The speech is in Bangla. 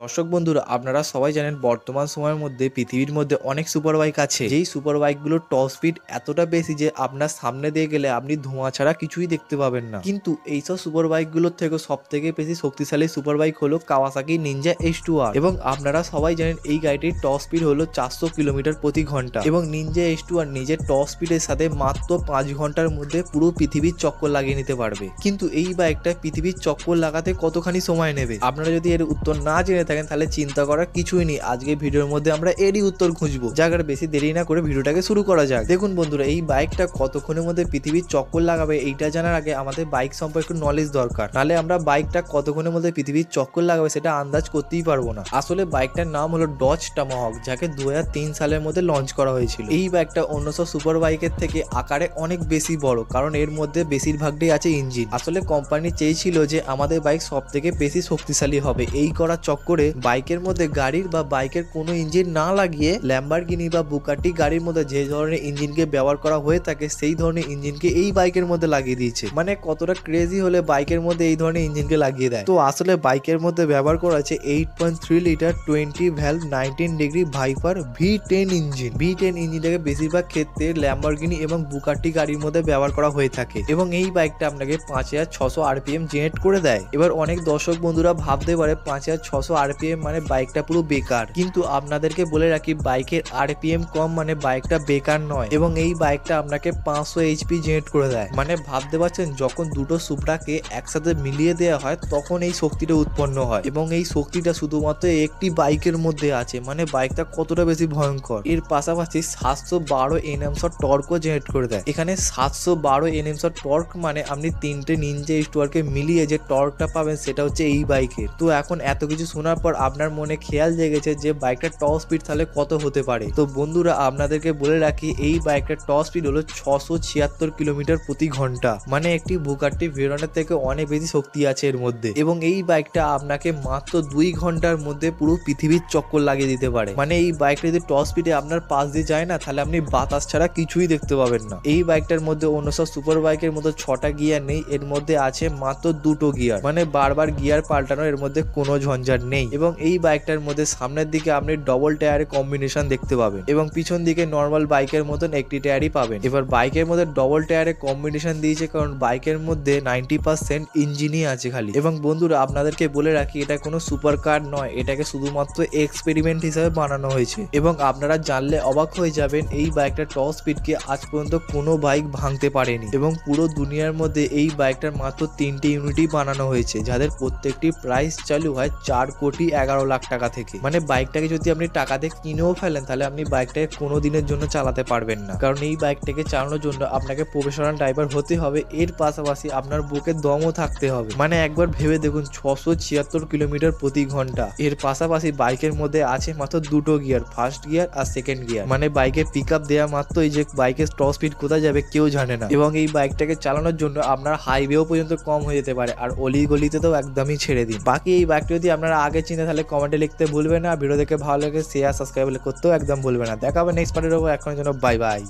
দর্শক বন্ধুরা, আপনারা সবাই জানেন বর্তমান সময়ের মধ্যে পৃথিবীর মধ্যে অনেক সুপার বাইক আছে। যেই সুপার বাইকগুলোর টপ স্পিড এতটা বেশি যে আপনার সামনে দিয়ে গেলে আপনি ধোঁয়া ছাড়া কিছুই দেখতে পাবেন না। কিন্তু এইসব সুপার বাইকগুলোর থেকে সব থেকে বেশি শক্তিশালী সুপার বাইক হলো কাওয়াসাকি নিনজা H2R। এবং আপনারা সবাই জানেন এই গাড়িটির টপ স্পিড হলো 400 কিলোমিটার প্রতি ঘন্টা। এবং নিনজা H2R নিজের টপ স্পিডের সাথে মাত্র 5 ঘন্টার মধ্যে পুরো পৃথিবীর চক্কর লাগিয়ে নিতে পারবে। কিন্তু এই বাইকটা পৃথিবীর চক্কর লাগাতে কতখানি সময় নেবে? আপনারা যদি এর উত্তর না জেনে থাকেন তাহলে চিন্তা করার কিছুই নেই। আজকে ভিডিওর মধ্যে আমরা এরই উত্তর খুঁজবো। যার বেশি দেরি না করে ভিডিওটাকে শুরু করা যাক। দেখুন বন্ধুরা, এই বাইকটা কতক্ষণের মধ্যে পৃথিবীর চক্কর লাগাবে এইটা জানার আগে আমাদের বাইক সম্পর্কে একটু নলেজ দরকার। নাহলে আমরা বাইকটা কতক্ষণের মধ্যে পৃথিবীর চক্কর লাগাবে সেটা আন্দাজ করতেই পারবো না। আসলে বাইকটার নাম হলো ডজ টামাহক, যাকে 2003 সালের মধ্যে লঞ্চ করা হয়েছিল। এই বাইকটা অন্য সব সুপার বাইকের থেকে আকারে অনেক বেশি বড়, কারণ এর মধ্যে বেশিরভাগটাই আছে ইঞ্জিন। আসলে কোম্পানি চেয়েছিল যে আমাদের বাইক সব থেকে বেশি শক্তিশালী হবে। এই করার চক্করে বাইকের মধ্যে গাড়ির বা বাইকের কোনো ইঞ্জিন না লাগিয়ে ল্যাম্বরগিনি বা বুকাটি গাড়ির মধ্যে যে ধরনের ইঞ্জিনকে ব্যবহার করা হয়ে থাকে সেই ধরনের ইঞ্জিনকে এই বাইকের মধ্যে লাগিয়ে দিয়েছে। মানে কতটা ক্রেজি হলে বাইকের মধ্যে এই ধরনের ইঞ্জিনকে লাগিয়ে দেয়। তো আসলে বাইকের মধ্যে ব্যবহার করা আছে 8.3 litre 20 valve 19 degree viper V10 engine. V10 ইঞ্জিনটাকে বেশিরভাগ ক্ষেত্রে ল্যাম্বরগিনি এবং বুকাটি গাড়ির মধ্যে ব্যবহার করা হয়ে থাকে। এবং এই বাইকটা আপনাকে 5600 RPM জেনারেট করে দেয়। এবার অনেক দর্শক বন্ধুরা ভাবতে পারে 5600 RPM মানে বাইকটা পুরো বেকার। কিন্তু আপনাদেরকে বলে রাখি, বাইকের RPM কম মানে বাইকটা বেকার নয়। এবং এই বাইকটা আপনাকে 500 HP জেনারেট করে দেয়। মানে ভাবতে পারছেন, যখন দুটো সুপ্রাকে একসাথে মিলিয়ে দেওয়া হয় তখন এই শক্তিটা উৎপন্ন হয়। এবং এই শক্তিটা শুধুমাত্র একটি বাইকের মধ্যে আছে। মানে বাইকটা কতটা বেশি ভয়ঙ্কর। এর পাশাপাশি 712 Nm টর্কও জেনারেট করে দেয়। এখানে 712 Nm টর্ক মানে আপনি তিনটে নিনজা H2R কে মিলিয়ে যে টর্কটা পাবেন সেটা হচ্ছে এই বাইকের। তো এখন এত কিছু শোনার পর আপনার মনে খেয়াল জেগেছে যে বাইকটার টপ স্পিড তাহলে কত হতে পারে। তো বন্ধুরা, আপনাদেরকে বলে রাখি এই বাইকটার টপ স্পিড হলো 676 কিলোমিটার প্রতি ঘন্টা। মানে একটি বুগাট্টি ভেরনের থেকে অনেক বেশি শক্তি আছে এর মধ্যে। এবং এই বাইকটা আপনাকে মাত্র 2 ঘন্টার মধ্যে পুরো পৃথিবীর চক্কর লাগিয়ে দিতে পারে। মানে এই বাইকটা যদি টপ স্পিডে আপনার পাশ দিয়ে যায় না, তাহলে আপনি বাতাস ছাড়া কিছুই দেখতে পাবেন না। এই বাইকটার মধ্যে অন্য সব সুপার বাইকের মধ্যে 6টা গিয়ার নেই, এর মধ্যে আছে মাত্র 2টো গিয়ার। মানে বারবার গিয়ার পাল্টানো এর মধ্যে কোনো ঝঞ্ঝাট নেই। এবং এই বাইকটার মধ্যে সামনের দিকে আপনি ডবল টায়ারের কম্বিনেশন দেখতে পাবেন এবং পিছন দিকে নর্মাল বাইকের মতন একটি টায়ারই পাবেন। এবার বাইকের মধ্যে ডবল টায়ারের কম্বিনেশন দিয়েছে কারণ বাইকের মধ্যে 90% ইঞ্জিনই আছে খালি। এবং বন্ধুরা, আপনাদেরকে বলে রাখি এটা কোনো সুপার কার নয়, এটাকে শুধুমাত্র এক্সপেরিমেন্ট হিসেবে বানানো হয়েছে। এবং আপনারা জানলে অবাক হয়ে যাবেন এই বাইকটার টপ স্পিডকে আজ পর্যন্ত কোনো বাইক ভাঙতে পারেনি। এবং পুরো দুনিয়ার মধ্যে এই বাইকটার মাত্র 3টে ইউনিটই বানানো হয়েছে, যাদের প্রত্যেকটি প্রাইস চালু হয় 4,11,00,000 টাকা থেকে। মানে বাইকটাকে যদি আপনি টাকা দিয়ে কিনেও ফেলেন তাহলে আপনি বাইকটাকে কোনো দিনের জন্য চালাতে পারবেন না, কারণ এই বাইকটাকে চালানোর জন্য আপনাকে প্রফেশনাল ড্রাইভার হতে হবে। এর পাশাপাশি আপনার বুকে দমও থাকতে হবে। মানে একবার ভেবে দেখুন, 676 কিলোমিটার প্রতি ঘন্টা। এর পাশাপাশি বাইকের মধ্যে আছে মাত্র 2টো গিয়ার, ফার্স্ট গিয়ার আর সেকেন্ড গিয়ার। মানে বাইকের পিক আপ দেওয়া মাত্রই যে বাইকের টপ স্পিড কোথায় যাবে কেউ জানে না। এবং এই বাইকটাকে চালানোর জন্য আপনার হাইওয়েও পর্যন্ত কম হয়ে যেতে পারে, আর অলি গলিতে তো একদমই ছেড়ে দিন। বাকি এই বাইকটা যদি আপনারা আগে চিনে তাহলে কমেন্টে লিখতে ভুলবেন না। ভিডিও দেখে ভালো লাগে শেয়ার সাবস্ক্রাইব করতেও একদম ভুলবেন না। দেখা হবে নেক্সট পার্টের উপর। এখনের জন্য বাই বাই।